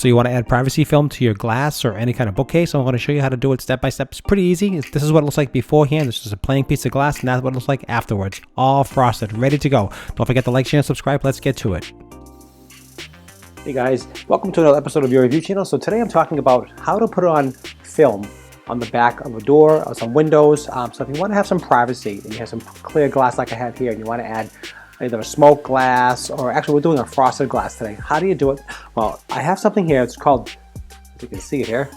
So you want to add privacy film to your glass or any kind of bookcase. I'm going to show you how to do it step by step. It's pretty easy. This is what it looks like beforehand. This is a plain piece of glass, and that's what it looks like afterwards. All frosted, ready to go. Don't forget to like, share, and subscribe. Let's get to it. Hey guys, welcome to another episode of your review channel. So today I'm talking about how to put on film on the back of a door or some windows. So if you want to have some privacy and you have some clear glass like I have here, and you want to add either a smoke glass, or actually we're doing a frosted glass today. How do you do it? Well, I have something here. It's called, if you can see it here,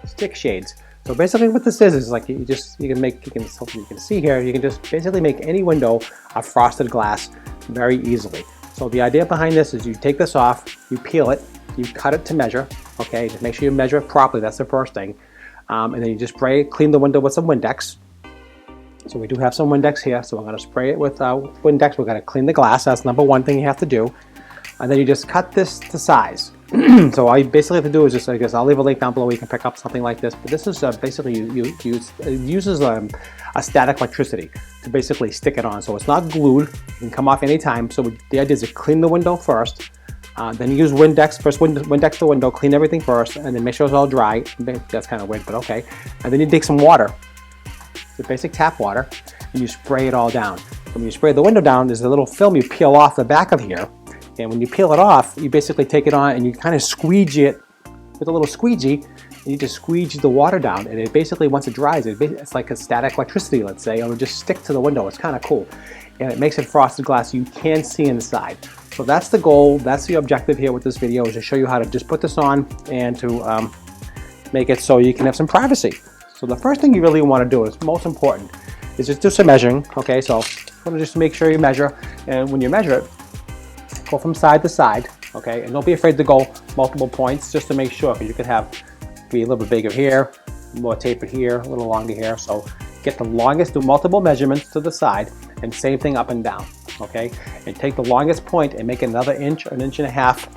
stick shades. So basically what this is like hopefully you can see here, you can just basically make any window a frosted glass very easily. So the idea behind this is you take this off, you peel it, you cut it to measure, okay? Just make sure you measure it properly, that's the first thing. And then you just clean the window with some Windex. So we do have some Windex here, so we're going to spray it with Windex. We're going to clean the glass. That's number one thing you have to do. And then you just cut this to size. So all you basically have to do is just, I guess I'll leave a link down below where you can pick up something like this. But this is basically, it uses a static electricity to basically stick it on. So it's not glued. It can come off anytime. So the idea is to clean the window first. Then use Windex, first Windex the window, clean everything first, and then make sure it's all dry. That's kind of weird, but okay. And then you take some water, the basic tap water, and you spray it all down. When you spray the window down, there's a little film you peel off the back of here, and when you peel it off, you basically take it on and you kind of squeegee it with a little squeegee, and you just squeegee the water down, and it basically, once it dries, it's like a static electricity, let's say, it'll just stick to the window. It's kind of cool, and it makes it frosted glass you can see inside. So that's the goal, that's the objective here with this video, is to show you how to just put this on and to make it so you can have some privacy. So the first thing you really want to do, is most important, is just do some measuring. Okay, so you want to just make sure you measure, and when you measure it, go from side to side. Okay, and don't be afraid to go multiple points just to make sure, because you could be a little bit bigger here, more tapered here, a little longer here. So get the longest, do multiple measurements to the side, and same thing up and down. Okay, and take the longest point and make another inch or an inch and a half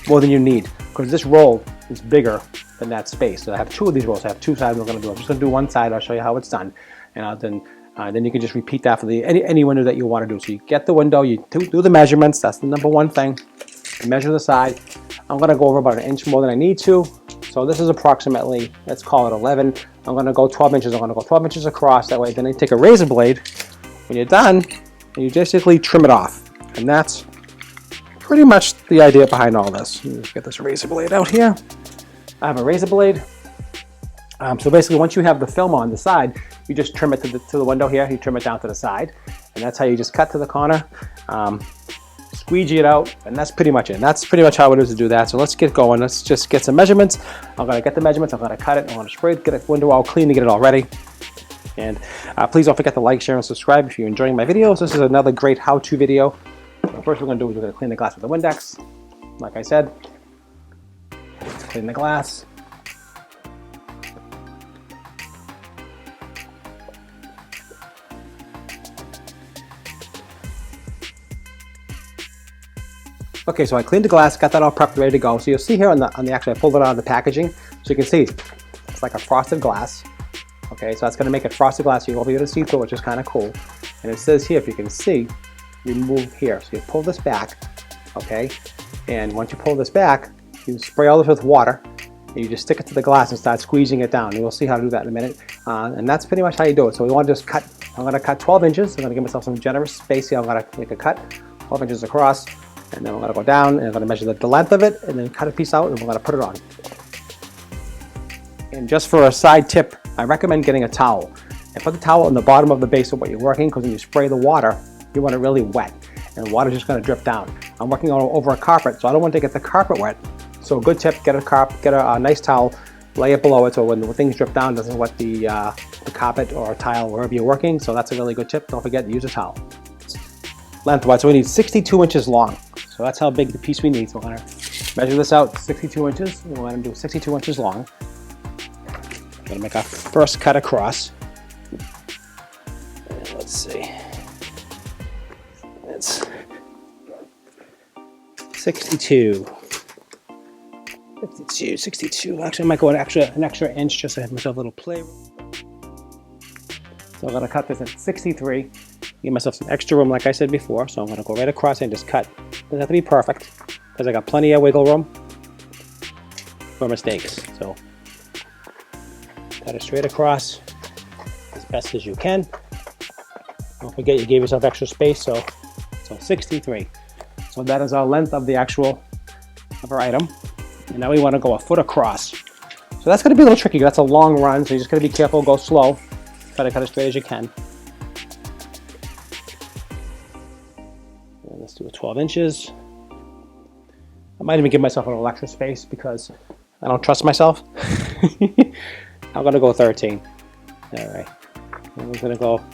more than you need, because this roll is bigger than that space. So I have two of these rolls. I have two sides we're going to do. I'm just going to do one side. I'll show you how it's done, and then you can just repeat that for any window that you want to do. So you get the window, you do the measurements. That's the number one thing. You measure the side. I'm going to go over about an inch more than I need to. So this is approximately, let's call it 11. I'm going to go 12 inches. I'm going to go 12 inches across. That way, then I take a razor blade. When you're done, and you basically trim it off, and that's pretty much the idea behind all this. Let's get this razor blade out here. I have a razor blade. So basically, once you have the film on the side, you just trim it to the window here. You trim it down to the side, and that's how you just cut to the corner, squeegee it out, and that's pretty much it. And that's pretty much how it is to do that. So let's get going. Let's just get some measurements. I'm going to get the measurements. I'm going to cut it. I'm going to spray it, get the window all clean to get it all ready. And please don't forget to like, share, and subscribe if you're enjoying my videos. This is another great how-to video. So first we're going to do is we're going to clean the glass with the Windex. Like I said, let's clean the glass. Okay, so I cleaned the glass, got that all prepped, ready to go. So you'll see here on the actually, I pulled it out of the packaging, so you can see it's like a frosted glass. Okay, so that's going to make it frosted glass. You won't be able to see through, which is kind of cool. And it says here, if you can see, you move here. So you pull this back, okay? And once you pull this back, you spray all this with water, and you just stick it to the glass and start squeezing it down. And we'll see how to do that in a minute. And that's pretty much how you do it. So we want to just cut. I'm going to cut 12 inches. I'm going to give myself some generous space here. I'm going to make a cut, 12 inches across. And then we're going to go down, and I'm going to measure the length of it, and then cut a piece out, and we're going to put it on. And just for a side tip, I recommend getting a towel. And put the towel on the bottom of the base of what you're working, because when you spray the water, you want it really wet. And the water's just going to drip down. I'm working over a carpet, so I don't want to get the carpet wet. So a good tip, get a nice towel, lay it below it, so when things drip down, it doesn't wet the carpet or tile wherever you're working. So that's a really good tip. Don't forget to use a towel. Lengthwise, so we need 62 inches long. So that's how big the piece we need. So we're going to measure this out, 62 inches. We're going to do 62 inches long. We're going to make our first cut across. And let's see. It's 62. 52, 62. Actually, I might go an extra inch just to have myself a little play. So I'm going to cut this at 63. Give myself some extra room, like I said before. So I'm going to go right across and just cut. Doesn't have to be perfect, because I got plenty of wiggle room. for mistakes. So cut it straight across as best as you can. Don't forget you gave yourself extra space, so 63. So that is our length of the actual of our item. And now we want to go a foot across. So that's going to be a little tricky. That's a long run, so you just got to be careful, go slow. Try to cut as straight as you can. And let's do a 12 inches. I might even give myself a little extra space because I don't trust myself. I'm going to go 13. All right. And we're going to go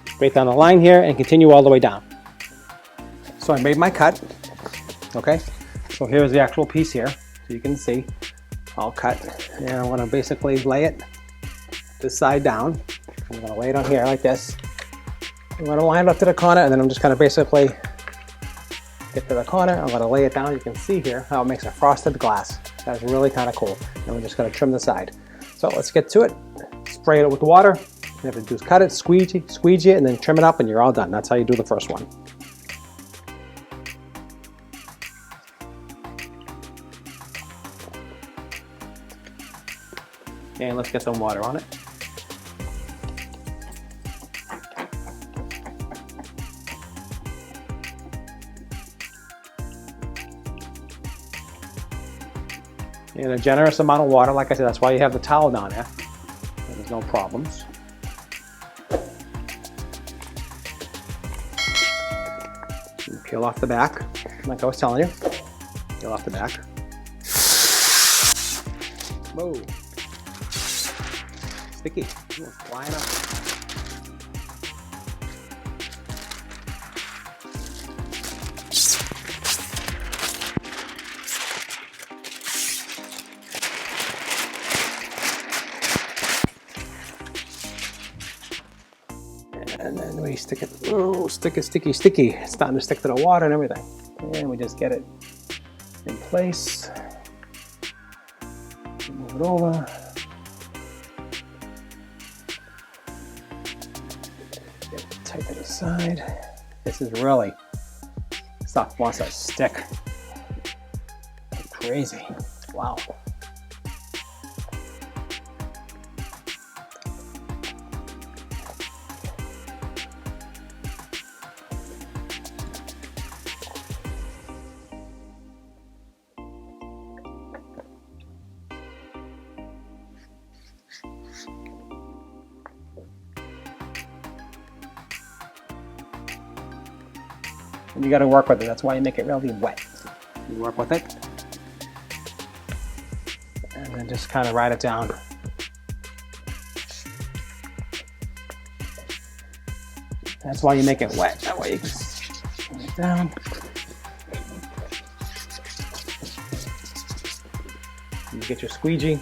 straight down the line here and continue all the way down. So I made my cut. Okay. So here's the actual piece here. So you can see I'll cut. And I want to basically lay it this side down. I'm going to lay it on here like this. I'm going to line it up to the corner, and then I'm just going to basically get to the corner. I'm going to lay it down. You can see here how it makes a frosted glass. That's really kind of cool. And we're just going to trim the side. So let's get to it. Spray it with water. You have to do is cut it, squeegee it, and then trim it up, and you're all done. That's how you do the first one. And let's get some water on it. And a generous amount of water. Like I said, that's why you have the towel down there. There's no problems. And peel off the back, like I was telling you. Peel off the back. Whoa. Sticky. Ooh, it's flying up. And then we stick it, oh, sticky. It's starting to stick to the water and everything. And we just get it in place. Move it over. Get it tight to the side. This is really, stuff wants to stick. Crazy. Wow. And you got to work with it. That's why you make it really wet. You work with it, and then just kind of ride it down. That's why you make it wet. That way you can ride it down. You get your squeegee.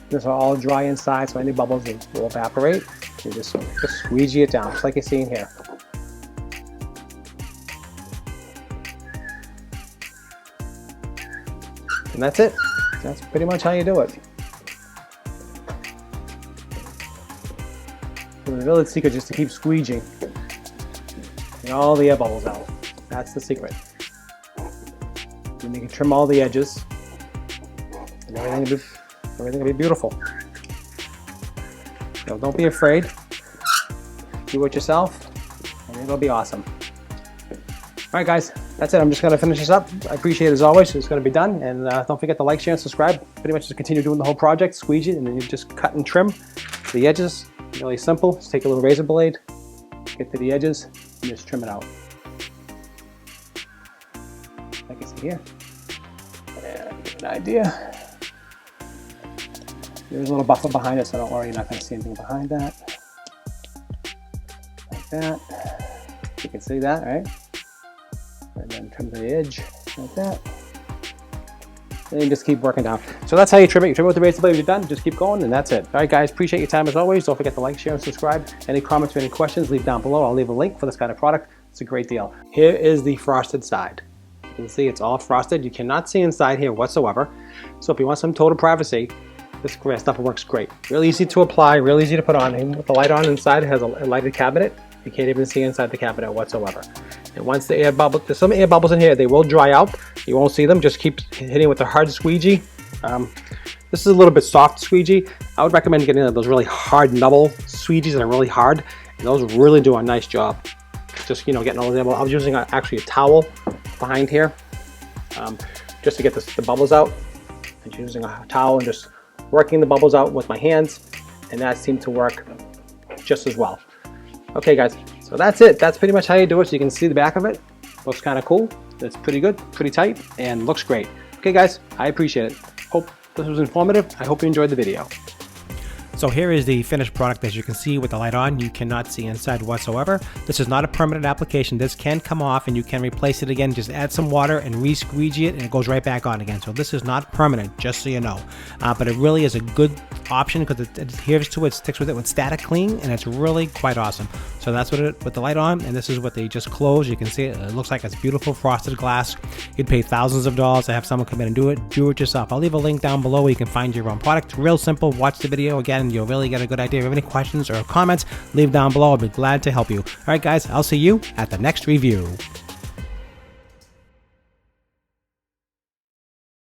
This will all dry inside, so any bubbles will evaporate. You just squeegee it down, just like you're seeing here. And that's it. That's pretty much how you do it. So the village secret is just to keep squeegeeing. Get all the air bubbles out. That's the secret. And you can trim all the edges, and everything will be beautiful. So don't be afraid. Do it yourself, and it'll be awesome. All right, guys, that's it. I'm just going to finish this up. I appreciate it as always. It's going to be done, and don't forget to like, share, and subscribe. Pretty much just continue doing the whole project. Squeeze it, and then you just cut and trim the edges. Really simple. Just take a little razor blade, get to the edges, and just trim it out. Like you see here. And give you an idea. There's a little buffer behind it, so don't worry, you're not going to see anything behind that. Like that. You can see that, right? And then trim the edge like that. And you just keep working down. So that's how you trim it. You trim it with the razor blade. You're done. Just keep going, and that's it. All right, guys. Appreciate your time as always. Don't forget to like, share, and subscribe. Any comments or any questions, leave down below. I'll leave a link for this kind of product. It's a great deal. Here is the frosted side. can see it's all frosted. You cannot see inside here whatsoever. So if you want some total privacy, this stuff works great. Really easy to apply, really easy to put on. And with the light on inside, it has a lighted cabinet. You can't even see inside the cabinet whatsoever. And once the air bubble, there's some air bubbles in here, they will dry out. You won't see them, just keep hitting with the hard squeegee. This is a little bit soft squeegee. I would recommend getting those really hard knuckle squeegees that are really hard. And those really do a nice job. Just, you know, getting all the, I was using actually a towel behind here just to get the bubbles out. And using a towel and just working the bubbles out with my hands, and that seemed to work just as well. Okay guys, so that's it. That's pretty much how you do it. So you can see the back of it. Looks kind of cool. It's pretty good, pretty tight, and looks great. Okay guys, I appreciate it. Hope this was informative. I hope you enjoyed the video. So here is the finished product. As you can see with the light on, you cannot see inside whatsoever. This is not a permanent application. This can come off and you can replace it again. Just add some water and re-squeegee it and it goes right back on again. So this is not permanent, just so you know. But it really is a good option because it adheres to it, sticks with it with static cling, and it's really quite awesome. So that's what it with the light on, and this is what they just closed. You can see it. It looks like it's beautiful frosted glass. You'd pay thousands of dollars to have someone come in and do it yourself. I'll leave a link down below where you can find your own product. Real simple. Watch the video again and you'll really get a good idea. If you have any questions or comments, leave down below. I'll be glad to help you. All right guys, I'll see you at the next review.